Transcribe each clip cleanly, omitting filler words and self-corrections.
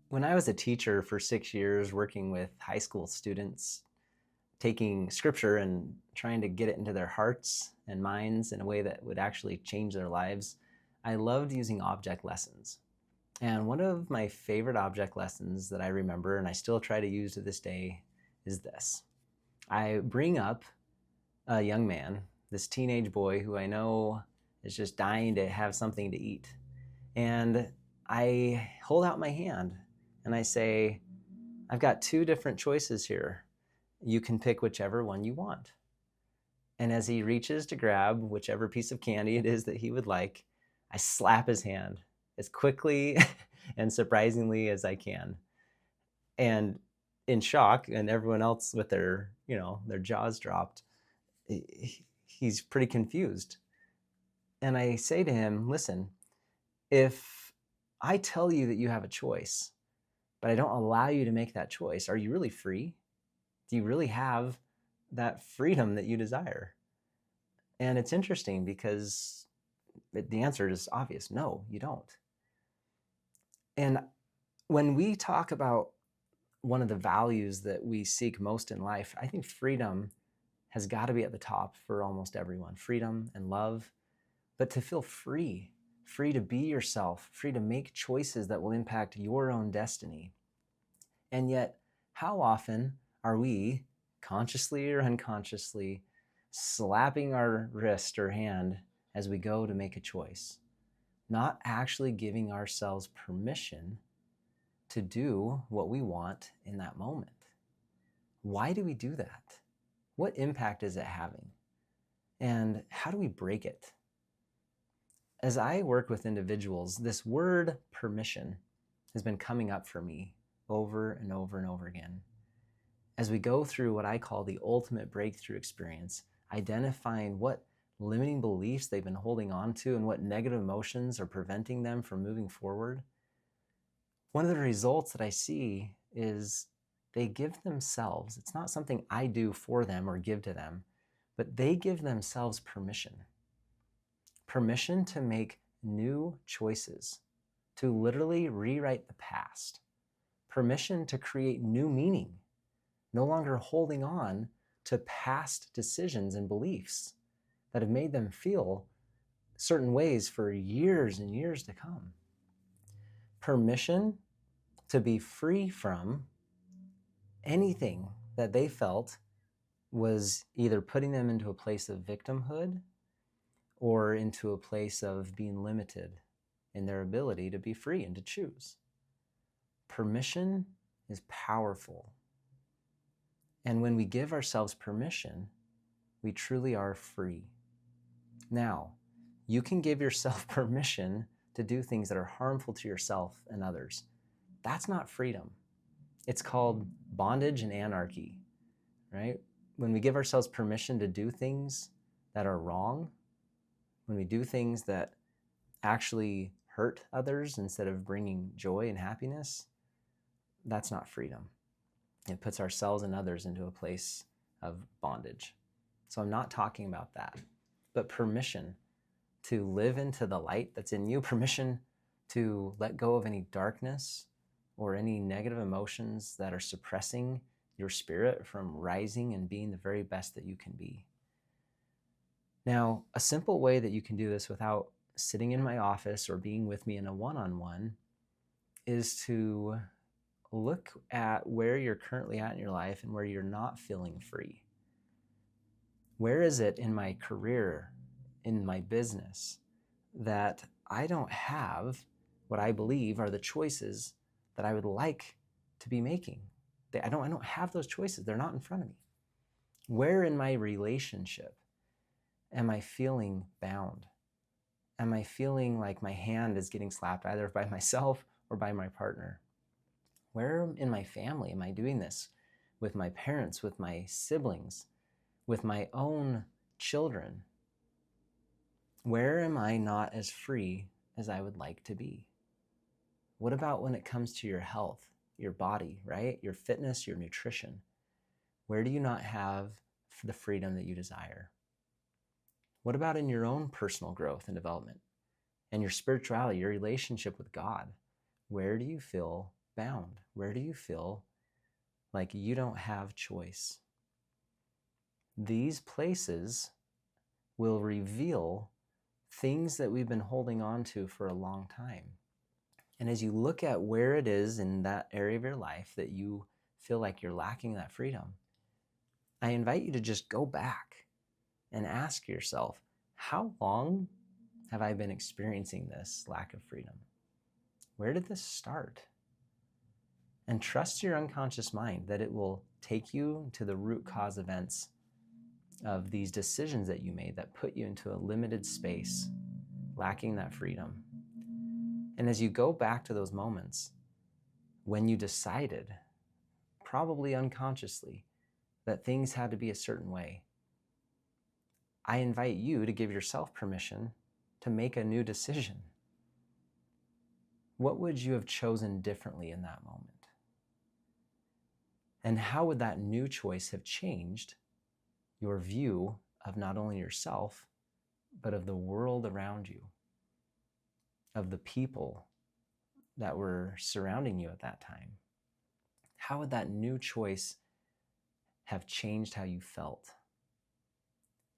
When I was a teacher for 6 years, working with high school students, taking scripture and trying to get it into their hearts and minds in a way that would actually change their lives, I loved using object lessons. And one of my favorite object lessons that I remember and I still try to use to this day is this. I bring up a young man, this teenage boy who I know is just dying to have something to eat. And I hold out my hand and I say, I've got two different choices here. You can pick whichever one you want. And as he reaches to grab whichever piece of candy it is that he would like, I slap his hand as quickly and surprisingly as I can. And in shock, and everyone else with their jaws dropped, he's pretty confused. And I say to him, listen, if I tell you that you have a choice, but I don't allow you to make that choice, are you really free? Do you really have that freedom that you desire? And it's interesting because the answer is obvious. No, you don't. And when we talk about one of the values that we seek most in life, I think freedom has got to be at the top for almost everyone. Freedom and love, but to feel free, free to be yourself, free to make choices that will impact your own destiny. And yet, how often are we, consciously or unconsciously, slapping our wrist or hand as we go to make a choice, not actually giving ourselves permission to do what we want in that moment? Why do we do that? What impact is it having? And how do we break it? As I work with individuals, this word permission has been coming up for me over and over and over again. As we go through what I call the ultimate breakthrough experience, identifying what limiting beliefs they've been holding on to and what negative emotions are preventing them from moving forward, one of the results that I see is they give themselves, it's not something I do for them or give to them, but they give themselves permission to make new choices, to literally rewrite the past, permission to create new meaning, no longer holding on to past decisions and beliefs that have made them feel certain ways for years and years to come. Permission to be free from anything that they felt was either putting them into a place of victimhood or into a place of being limited in their ability to be free and to choose. Permission is powerful. And when we give ourselves permission, we truly are free. Now, you can give yourself permission to do things that are harmful to yourself and others. That's not freedom. It's called bondage and anarchy, right? When we give ourselves permission to do things that are wrong, when we do things that actually hurt others instead of bringing joy and happiness, that's not freedom. It puts ourselves and others into a place of bondage. So I'm not talking about that, but permission to live into the light that's in you, permission to let go of any darkness or any negative emotions that are suppressing your spirit from rising and being the very best that you can be. Now, a simple way that you can do this without sitting in my office or being with me in a one-on-one is to look at where you're currently at in your life and where you're not feeling free. Where is it in my career, in my business, that I don't have what I believe are the choices that I would like to be making? I don't have those choices. They're not in front of me. Where in my relationship am I feeling bound? Am I feeling like my hand is getting slapped either by myself or by my partner? Where in my family am I doing this? With my parents, with my siblings, with my own children? Where am I not as free as I would like to be? What about when it comes to your health, your body, right? Your fitness, your nutrition? Where do you not have the freedom that you desire? What about in your own personal growth and development and your spirituality, your relationship with God? Where do you feel bound? Where do you feel like you don't have choice? These places will reveal things that we've been holding on to for a long time. And as you look at where it is in that area of your life that you feel like you're lacking that freedom, I invite you to just go back and ask yourself, how long have I been experiencing this lack of freedom? Where did this start? And trust your unconscious mind that it will take you to the root cause events of these decisions that you made that put you into a limited space, lacking that freedom. And as you go back to those moments, when you decided, probably unconsciously, that things had to be a certain way, I invite you to give yourself permission to make a new decision. What would you have chosen differently in that moment? And how would that new choice have changed your view of not only yourself, but of the world around you, of the people that were surrounding you at that time? How would that new choice have changed how you felt?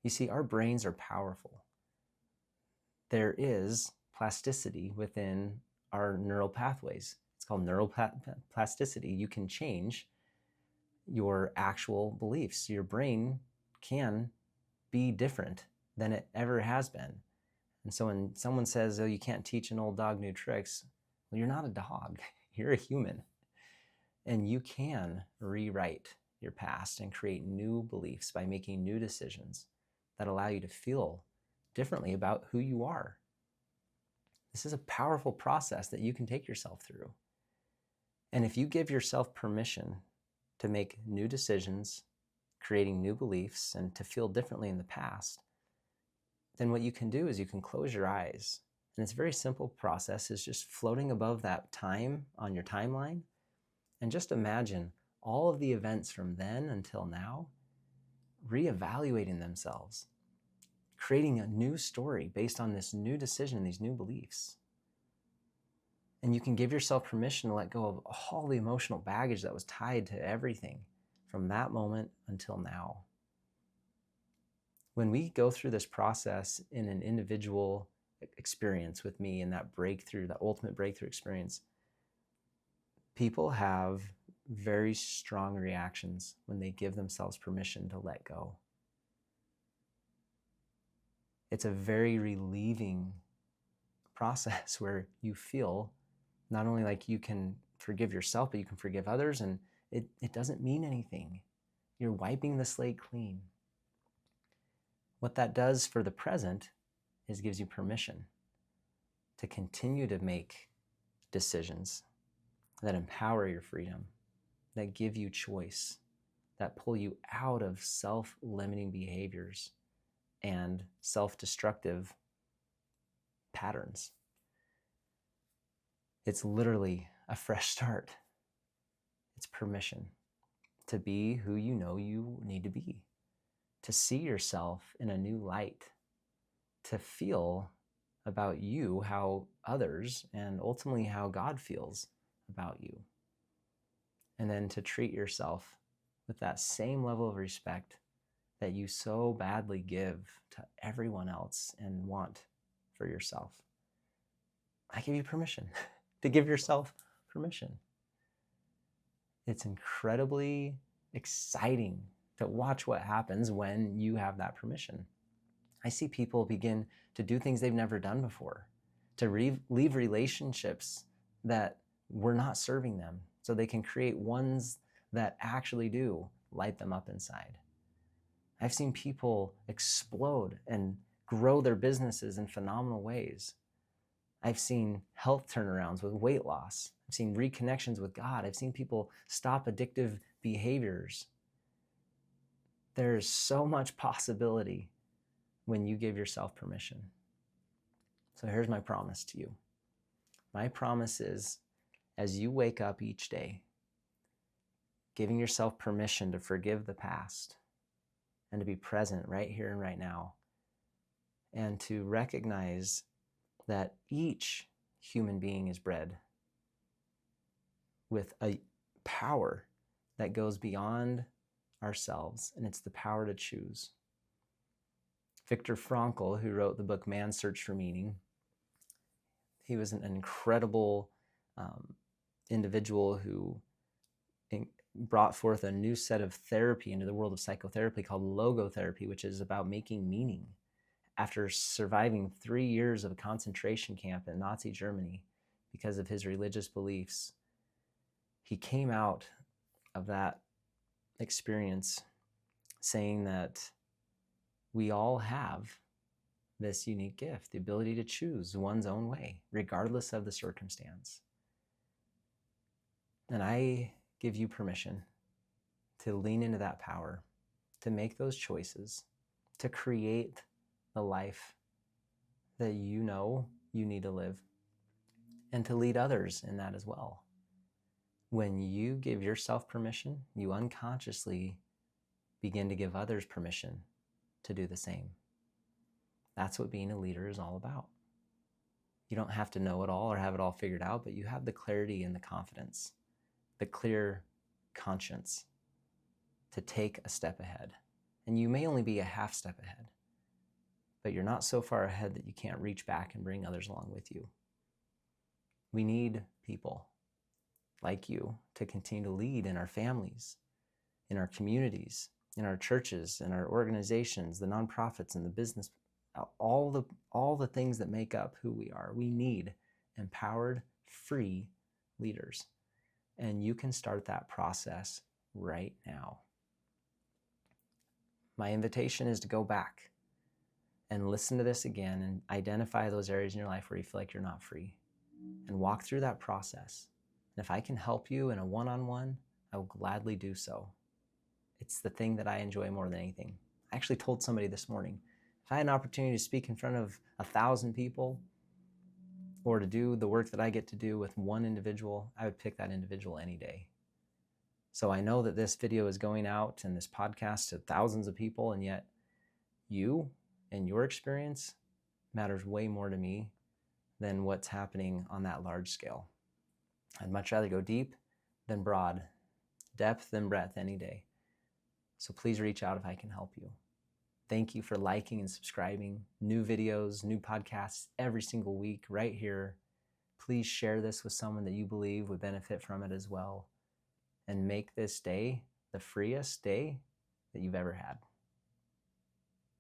You see, our brains are powerful. There is plasticity within our neural pathways. It's called neuroplasticity. You can change your actual beliefs. Your brain can be different than it ever has been. And so when someone says, oh, you can't teach an old dog new tricks, well, you're not a dog. You're a human. And you can rewrite your past and create new beliefs by making new decisions that allow you to feel differently about who you are. This is a powerful process that you can take yourself through. And if you give yourself permission to make new decisions, creating new beliefs, and to feel differently in the past, then what you can do is you can close your eyes. And it's a very simple process. It's just floating above that time on your timeline. And just imagine all of the events from then until now reevaluating themselves, creating a new story based on this new decision, these new beliefs. And you can give yourself permission to let go of all the emotional baggage that was tied to everything from that moment until now. When we go through this process in an individual experience with me in that breakthrough, that ultimate breakthrough experience, people have very strong reactions when they give themselves permission to let go. It's a very relieving process where you feel not only like you can forgive yourself, but you can forgive others, and it doesn't mean anything. You're wiping the slate clean. What that does for the present is gives you permission to continue to make decisions that empower your freedom, that give you choice, that pull you out of self-limiting behaviors and self-destructive patterns. It's literally a fresh start. It's permission to be who you know you need to be, to see yourself in a new light, to feel about you how others and ultimately how God feels about you. And then to treat yourself with that same level of respect that you so badly give to everyone else and want for yourself. I give you permission to give yourself permission. It's incredibly exciting to watch what happens when you have that permission. I see people begin to do things they've never done before, to leave relationships that were not serving them so they can create ones that actually do light them up inside. I've seen people explode and grow their businesses in phenomenal ways. I've seen health turnarounds with weight loss. I've seen reconnections with God. I've seen people stop addictive behaviors. There's so much possibility when you give yourself permission. So here's my promise to you. My promise is, as you wake up each day, giving yourself permission to forgive the past and to be present right here and right now, and to recognize that each human being is bred with a power that goes beyond ourselves, and it's the power to choose. Viktor Frankl, who wrote the book Man's Search for Meaning, he was an incredible individual who brought forth a new set of therapy into the world of psychotherapy called logotherapy, which is about making meaning. After surviving 3 years of a concentration camp in Nazi Germany because of his religious beliefs, he came out of that experience saying that we all have this unique gift, the ability to choose one's own way, regardless of the circumstance. And I give you permission to lean into that power, to make those choices, to create the life that you know you need to live, and to lead others in that as well. When you give yourself permission, you unconsciously begin to give others permission to do the same. That's what being a leader is all about. You don't have to know it all or have it all figured out, but you have the clarity and the confidence, the clear conscience to take a step ahead. And you may only be a half step ahead, but you're not so far ahead that you can't reach back and bring others along with you. We need people like you to continue to lead in our families, in our communities, in our churches, in our organizations, the nonprofits, and the business, all the things that make up who we are. We need empowered, free leaders. And you can start that process right now. My invitation is to go back and listen to this again and identify those areas in your life where you feel like you're not free and walk through that process. And if I can help you in a one-on-one, I will gladly do so. It's the thing that I enjoy more than anything. I actually told somebody this morning, if I had an opportunity to speak in front of 1,000 people or to do the work that I get to do with one individual, I would pick that individual any day. So I know that this video is going out and this podcast to thousands of people, and yet you and your experience matters way more to me than what's happening on that large scale. I'd much rather go deep than broad, depth than breadth any day. So please reach out if I can help you. Thank you for liking and subscribing. New videos, new podcasts every single week right here. Please share this with someone that you believe would benefit from it as well. And make this day the freest day that you've ever had.